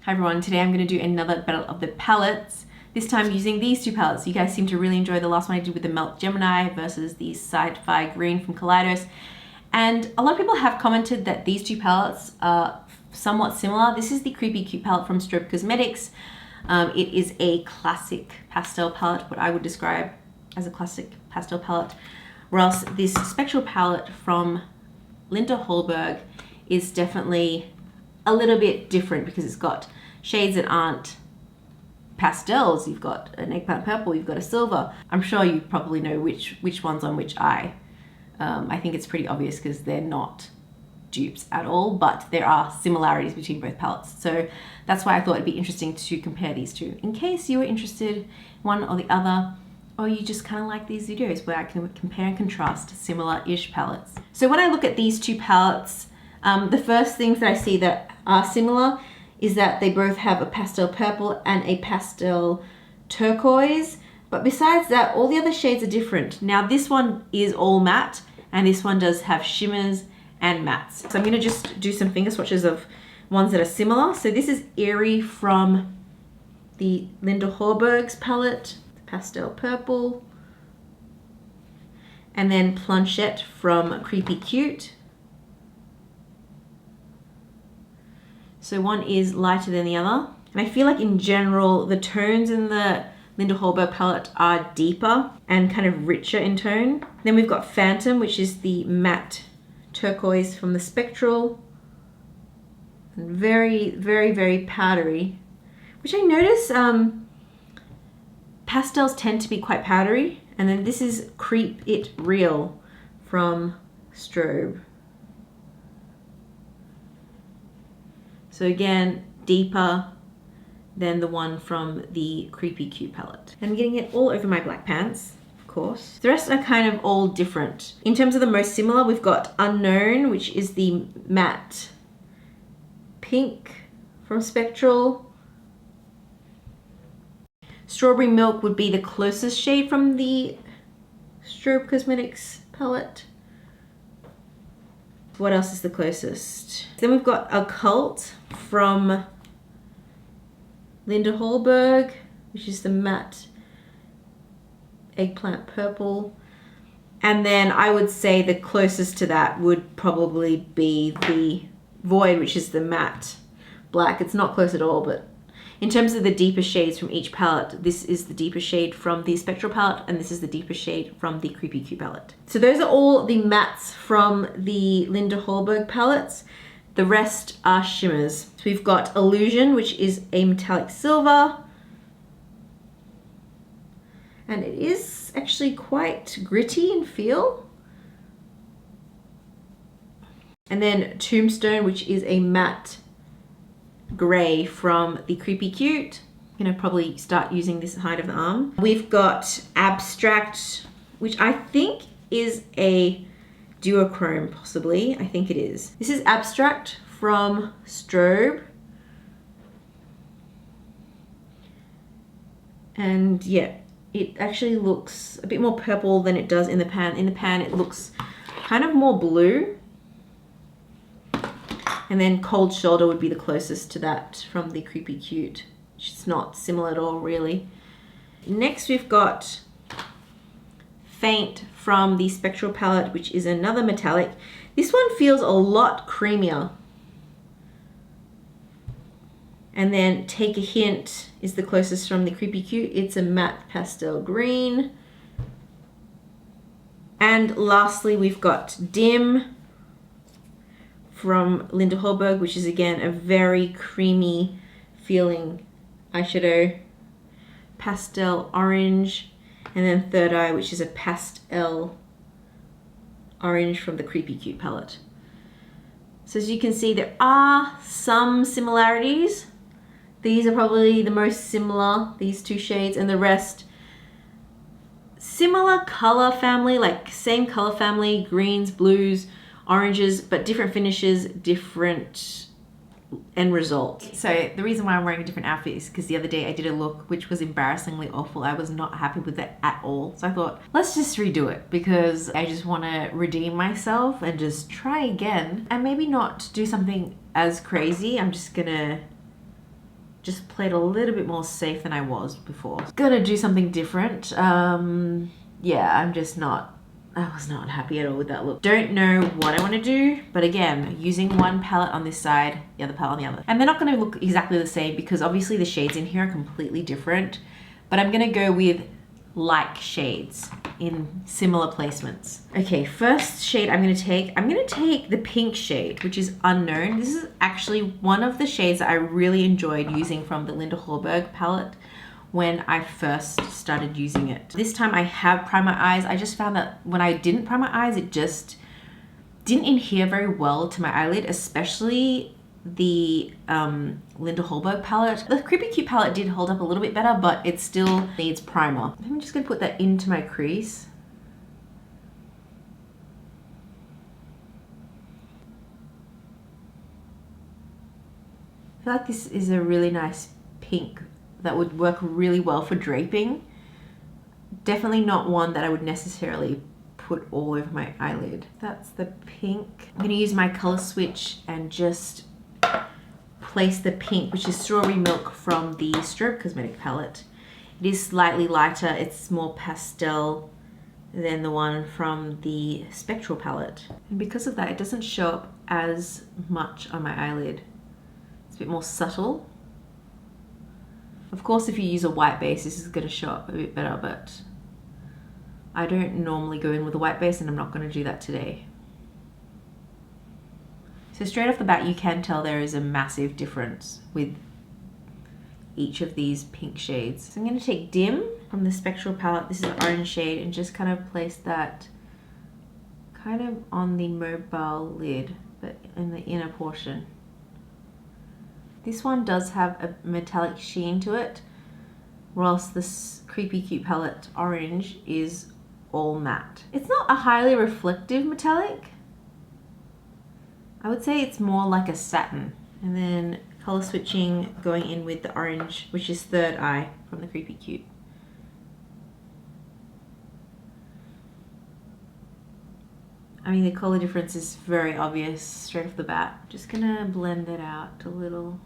Hi everyone, today I'm going to do another battle of the palettes, this time using these two palettes. You guys seem to really enjoy the last one I did with the Melt Gemini versus the Sci-Fi Green from Kaleidos. And a lot of people have commented that these two palettes are somewhat similar. This is the Creepy Cute palette from Strobe Cosmetics. It is a classic pastel palette, what I would describe as a classic pastel palette. Whereas this Spectral palette from Linda Hallberg is definitely a little bit different because it's got shades that aren't pastels. You've got an eggplant purple, you've got a silver. I'm sure you probably know which one's on which eye. I think it's pretty obvious because they're not dupes at all, but there are similarities between both palettes. So that's why I thought it'd be interesting to compare these two in case you were interested in one or the other, or you just kind of like these videos where I can compare and contrast similar-ish palettes. So when I look at these two palettes, the first things that I see that are similar is that they both have a pastel purple and a pastel turquoise. But besides that, all the other shades are different. Now this one is all matte and this one does have shimmers and mattes. So I'm going to just do some finger swatches of ones that are similar. So this is Ivory from the Linda Hallberg's palette, the pastel purple. And then Planchette from Creepy Cute. So one is lighter than the other. And I feel like in general, the tones in the Linda Hallberg palette are deeper and kind of richer in tone. Then we've got Phantom, which is the matte turquoise from the Spectral. And very, very, very powdery. Which I notice pastels tend to be quite powdery. And then this is Creep It Real from Strobe. So again, deeper than the one from the Creepy Cute palette. I'm getting it all over my black pants, of course. The rest are kind of all different. In terms of the most similar, we've got Unknown, which is the matte pink from Spectral. Strawberry Milk would be the closest shade from the Strobe Cosmetics palette. What else is the closest? Then we've got Occult from Linda Hallberg, which is the matte eggplant purple. And then I would say the closest to that would probably be the Void, which is the matte black. It's not close at all, but in terms of the deeper shades from each palette, this is the deeper shade from the Spectral palette, and this is the deeper shade from the Creepy Cute palette. So those are all the mattes from the Linda Hallberg palettes. The rest are shimmers. So we've got Illusion, which is a metallic silver. And it is actually quite gritty in feel. And then Tombstone, which is a matte gray from the Creepy Cute. I'm gonna probably start using this height of the arm. We've got Abstract, which I think is a duochrome, possibly. I think it is. This is Abstract from Strobe. And yeah, it actually looks a bit more purple than it does in the pan. In the pan, it looks kind of more blue. And then Cold Shoulder would be the closest to that from the Creepy Cute, which is not similar at all, really. Next, we've got Faint from the Spectral palette, which is another metallic. This one feels a lot creamier. And then Take a Hint is the closest from the Creepy Cute. It's a matte pastel green. And lastly, we've got Dim from Linda Hallberg, which is again a very creamy feeling eyeshadow. Pastel orange. And then Third Eye, which is a pastel orange from the Creepy Cute palette. So as you can see, there are some similarities. These are probably the most similar, these two shades, and the rest similar color family, like same color family, greens, blues, oranges, but different finishes, different end result. So the reason why I'm wearing a different outfit is because the other day I did a look which was embarrassingly awful. I was not happy with it at all. So I thought, let's just redo it because I just want to redeem myself and just try again and maybe not do something as crazy. I'm just gonna just played a little bit more safe than I was before. Gonna do something different. Yeah, I was not happy at all with that look. Don't know what I want to do, but again, using one palette on this side, the other palette on the other. And they're not going to look exactly the same because obviously the shades in here are completely different, but I'm going to go with like shades in similar placements. Okay, first shade I'm going to take the pink shade, which is Unknown. This is actually one of the shades that I really enjoyed using from the Linda Hallberg palette when I first started using it. This time I have primed my eyes. I just found that when I didn't prime my eyes, it just didn't adhere very well to my eyelid, especially the Linda Hallberg palette. The Creepy Cute palette did hold up a little bit better, but it still needs primer. I'm just gonna put that into my crease. I feel like this is a really nice pink that would work really well for draping. Definitely not one that I would necessarily put all over my eyelid. That's the pink. I'm gonna use my color switch and just place the pink, which is Strawberry Milk from the Strobe Cosmetics palette. It is slightly lighter, it's more pastel than the one from the Spectral palette. And because of that, it doesn't show up as much on my eyelid. It's a bit more subtle. Of course, if you use a white base, this is going to show up a bit better, but I don't normally go in with a white base and I'm not going to do that today. So straight off the bat, you can tell there is a massive difference with each of these pink shades. So I'm going to take Dim from the Spectral palette. This is an orange shade, and just kind of place that kind of on the mobile lid, but in the inner portion. This one does have a metallic sheen to it, whilst this Creepy Cute palette orange is all matte. It's not a highly reflective metallic. I would say it's more like a satin. And then color switching, going in with the orange, which is Third Eye from the Creepy Cute. I mean, the color difference is very obvious straight off the bat. Just gonna blend it out a little.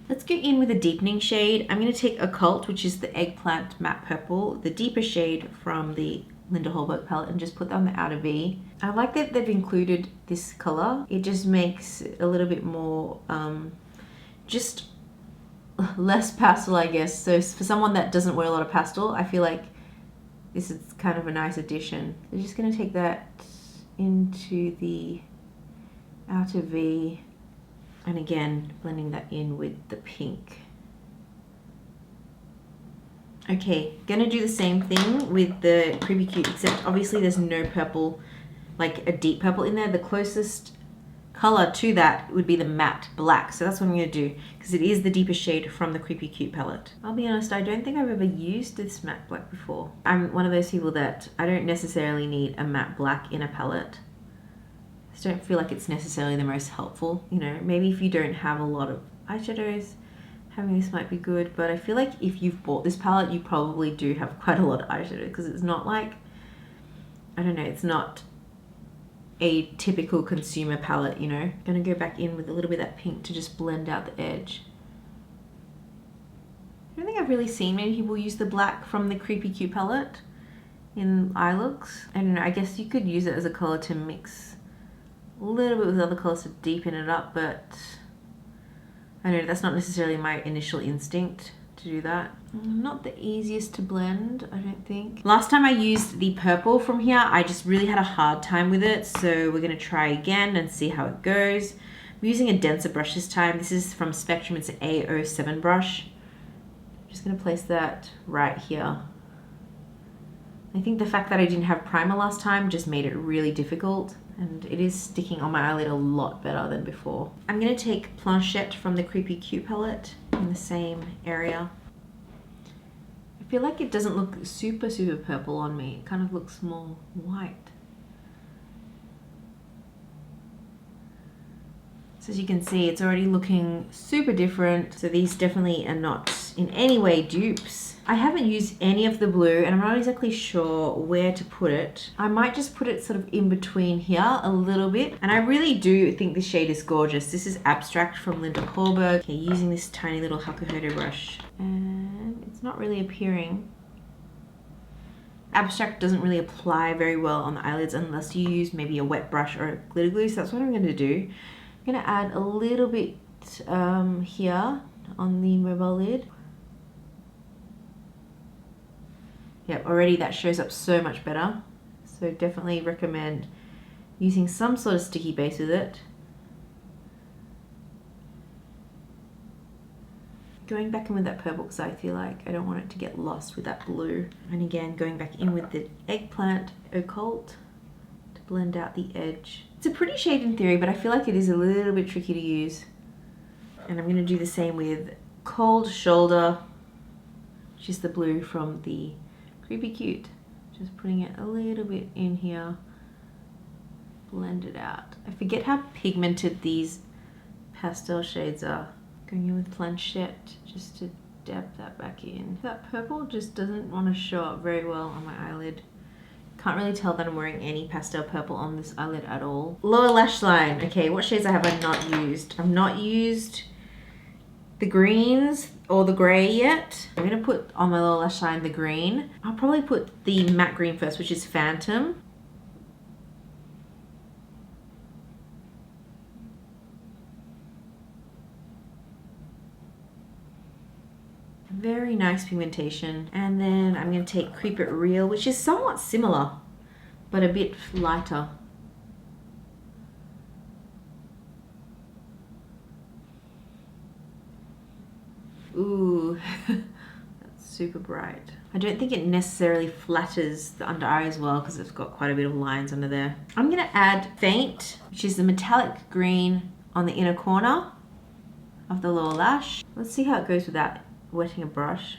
Let's go in with a deepening shade. I'm going to take Occult, which is the Eggplant Matte Purple, the deeper shade from the Linda Hallberg palette, and just put that on the outer V. I like that they've included this color. It just makes it a little bit more, just less pastel, I guess. So for someone that doesn't wear a lot of pastel, I feel like this is kind of a nice addition. I'm just going to take that into the outer V. And again, blending that in with the pink. Okay, gonna do the same thing with the Creepy Cute, except obviously there's no purple, like a deep purple in there. The closest color to that would be the matte black. So that's what I'm gonna do, because it is the deepest shade from the Creepy Cute palette. I'll be honest, I don't think I've ever used this matte black before. I'm one of those people that I don't necessarily need a matte black in a palette. Don't feel like it's necessarily the most helpful. You know, maybe if you don't have a lot of eyeshadows, having this might be good, but I feel like if you've bought this palette, you probably do have quite a lot of eyeshadow, because it's not like, I don't know, it's not a typical consumer palette, you know. I'm gonna go back in with a little bit of that pink to just blend out the edge. I don't think I've really seen many people use the black from the Creepy Cute palette in eye looks. I don't know, I guess you could use it as a color to mix a little bit with other colors to deepen it up, but I know that's not necessarily my initial instinct to do that. Not the easiest to blend, I don't think. Last time I used the purple from here, I just really had a hard time with it, so we're gonna try again and see how it goes. I'm using a denser brush this time. This is from Spectrum, it's an A07 brush. I'm just gonna place that right here. I think the fact that I didn't have primer last time just made it really difficult, and it is sticking on my eyelid a lot better than before. I'm gonna take Planchette from the Creepy Cute palette in the same area. I feel like it doesn't look super purple on me. It kind of looks more white. So as you can see, it's already looking super different. So these definitely are not in any way dupes. I haven't used any of the blue and I'm not exactly sure where to put it. I might just put it sort of in between here a little bit. And I really do think this shade is gorgeous. This is Abstract from Linda Hallberg. Okay, using this tiny little Hakuhodo brush. And it's not really appearing. Abstract doesn't really apply very well on the eyelids unless you use maybe a wet brush or a glitter glue. So that's what I'm going to do. I'm going to add a little bit here on the mobile lid. Yep, already that shows up so much better. So definitely recommend using some sort of sticky base with it. Going back in with that purple because I feel like I don't want it to get lost with that blue. And again, going back in with the Eggplant Occult to blend out the edge. It's a pretty shade in theory, but I feel like it is a little bit tricky to use. And I'm going to do the same with Cold Shoulder, which is the blue from the Creepy Cute. Just putting it a little bit in here. Blend it out. I forget how pigmented these pastel shades are. Going in with Planchette just to dab that back in. That purple just doesn't want to show up very well on my eyelid. Can't really tell that I'm wearing any pastel purple on this eyelid at all. Lower lash line. Okay, what shades have I not used? I've not used the greens or the grey yet. I'm going to put on my lower lash line the green. I'll probably put the matte green first, which is Phantom. Very nice pigmentation. And then I'm going to take Creep It Real, which is somewhat similar, but a bit lighter. Ooh, that's super bright. I don't think it necessarily flatters the under eye as well because it's got quite a bit of lines under there. I'm going to add Faint, which is the metallic green on the inner corner of the lower lash. Let's see how it goes without wetting a brush.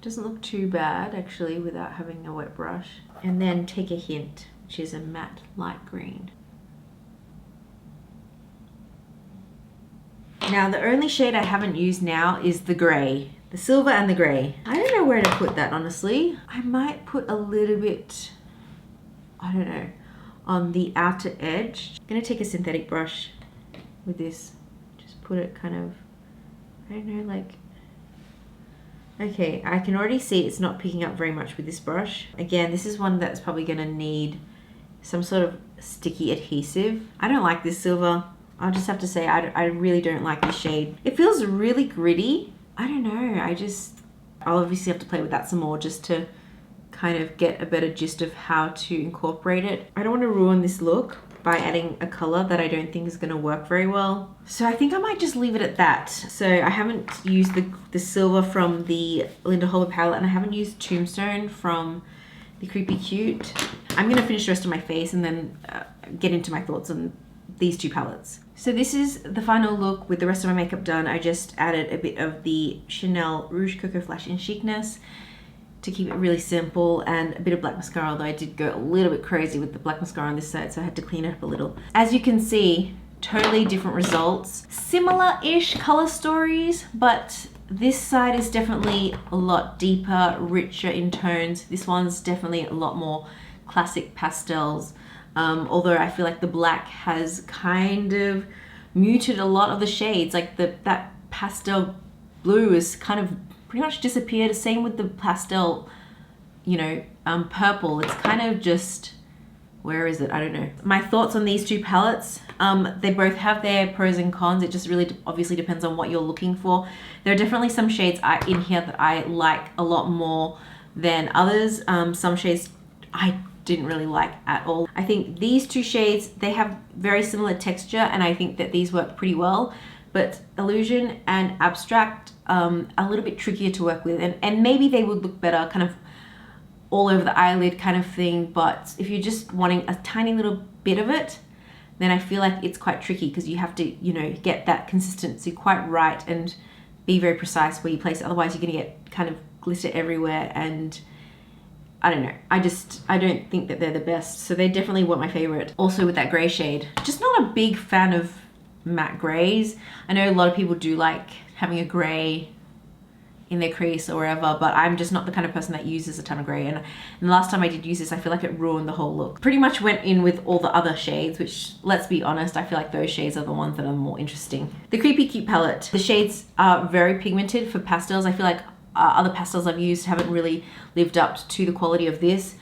Doesn't look too bad actually without having a wet brush. And then take a hint, which is a matte light green. Now the only shade I haven't used now is the grey, the silver and the grey. I don't know where to put that honestly. I might put a little bit, I don't know, on the outer edge. I'm gonna take a synthetic brush with this. Put it kind of, I don't know, like, okay, I can already see it's not picking up very much with this brush. Again, this is one that's probably going to need some sort of sticky adhesive. I don't like this silver. I'll just have to say I really don't like this shade. It feels really gritty. I don't know, I'll obviously have to play with that some more just to kind of get a better gist of how to incorporate it. I don't want to ruin this look by adding a color that I don't think is going to work very well. So I think I might just leave it at that. So I haven't used the silver from the Linda Hallberg palette, and I haven't used Tombstone from the Creepy Cute. I'm going to finish the rest of my face and then get into my thoughts on these two palettes. So this is the final look with the rest of my makeup done. I just added a bit of the Chanel Rouge Coco Flash in Chicness to keep it really simple, and a bit of black mascara, although I did go a little bit crazy with the black mascara on this side, so I had to clean it up a little. As you can see, totally different results. Similar-ish color stories, but this side is definitely a lot deeper, richer in tones. This one's definitely a lot more classic pastels, although I feel like the black has kind of muted a lot of the shades. Like that pastel blue is kind of pretty much disappeared. Same with the pastel, you know, purple. It's kind of just, where is it? I don't know. My thoughts on these two palettes, they both have their pros and cons. It just really obviously depends on what you're looking for. There are definitely some shades in here that I like a lot more than others. Some shades I didn't really like at all. I think these two shades, they have very similar texture, and I think that these work pretty well, but Illusion and Abstract, a little bit trickier to work with, and maybe they would look better kind of all over the eyelid kind of thing, but if you're just wanting a tiny little bit of it, then I feel like it's quite tricky because you have to, you know, get that consistency quite right and be very precise where you place it. Otherwise you're gonna get kind of glitter everywhere, and I don't know, I don't think that they're the best. So they definitely weren't my favorite. Also with that gray shade, just not a big fan of matte grays. I know a lot of people do like having a gray in their crease or wherever, but I'm just not the kind of person that uses a ton of gray, and the last time I did use this, I feel like it ruined the whole look. Pretty much went in with all the other shades, which, let's be honest, I feel like those shades are the ones that are more interesting. The Creepy Cute palette, the shades are very pigmented for pastels. I feel like other pastels I've used haven't really lived up to the quality of this.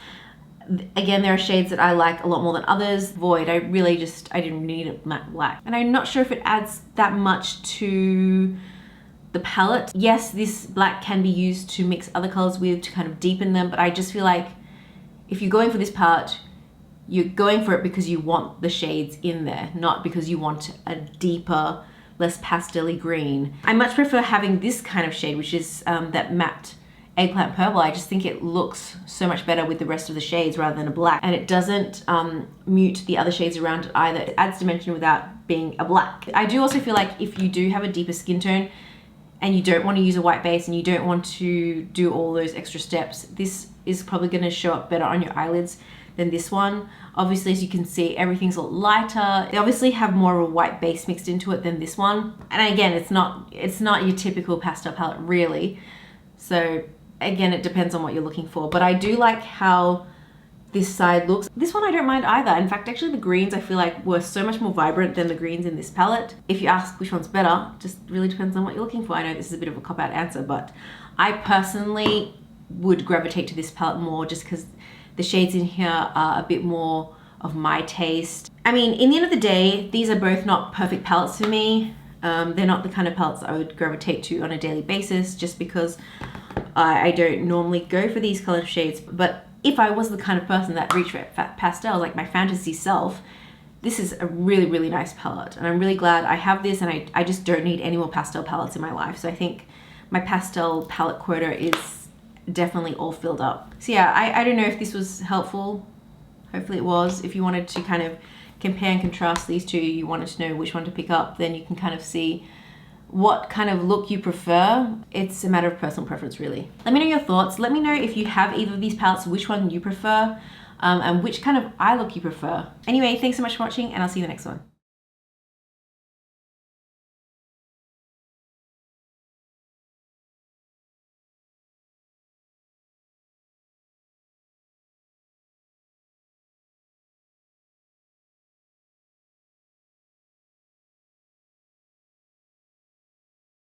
Again, there are shades that I like a lot more than others. Void, I didn't need a matte black, and I'm not sure if it adds that much to the palette. Yes, this black can be used to mix other colors with to kind of deepen them, but I just feel like if you're going for this palette, you're going for it because you want the shades in there, not because you want a deeper, less pastel-y green. I much prefer having this kind of shade, which is that matte eggplant purple. I just think it looks so much better with the rest of the shades rather than a black, and it doesn't mute the other shades around it either. It adds dimension without being a black. I do also feel like if you do have a deeper skin tone and you don't want to use a white base and you don't want to do all those extra steps, this is probably going to show up better on your eyelids than this one. Obviously, as you can see, everything's a lot lighter. They obviously have more of a white base mixed into it than this one. And again, it's not your typical pastel palette really. So again, it depends on what you're looking for. But I do like how this side looks. This one I don't mind either. In fact, actually the greens I feel like were so much more vibrant than the greens in this palette. If you ask which one's better, just really depends on what you're looking for. I know this is a bit of a cop-out answer, but I personally would gravitate to this palette more just because the shades in here are a bit more of my taste. I mean, in the end of the day, these are both not perfect palettes for me. They're not the kind of palettes I would gravitate to on a daily basis just because I don't normally go for these color shades. But if I was the kind of person that reached for pastels, like my fantasy self, this is a really, really nice palette. And I'm really glad I have this, and I just don't need any more pastel palettes in my life. So I think my pastel palette quota is definitely all filled up. So yeah, I don't know if this was helpful. Hopefully it was. If you wanted to kind of compare and contrast these two, you wanted to know which one to pick up, then you can kind of see what kind of look you prefer. It's a matter of personal preference really. Let me know your thoughts. Let me know if you have either of these palettes, which one you prefer, and which kind of eye look you prefer. Anyway, thanks so much for watching, and I'll see you in the next one.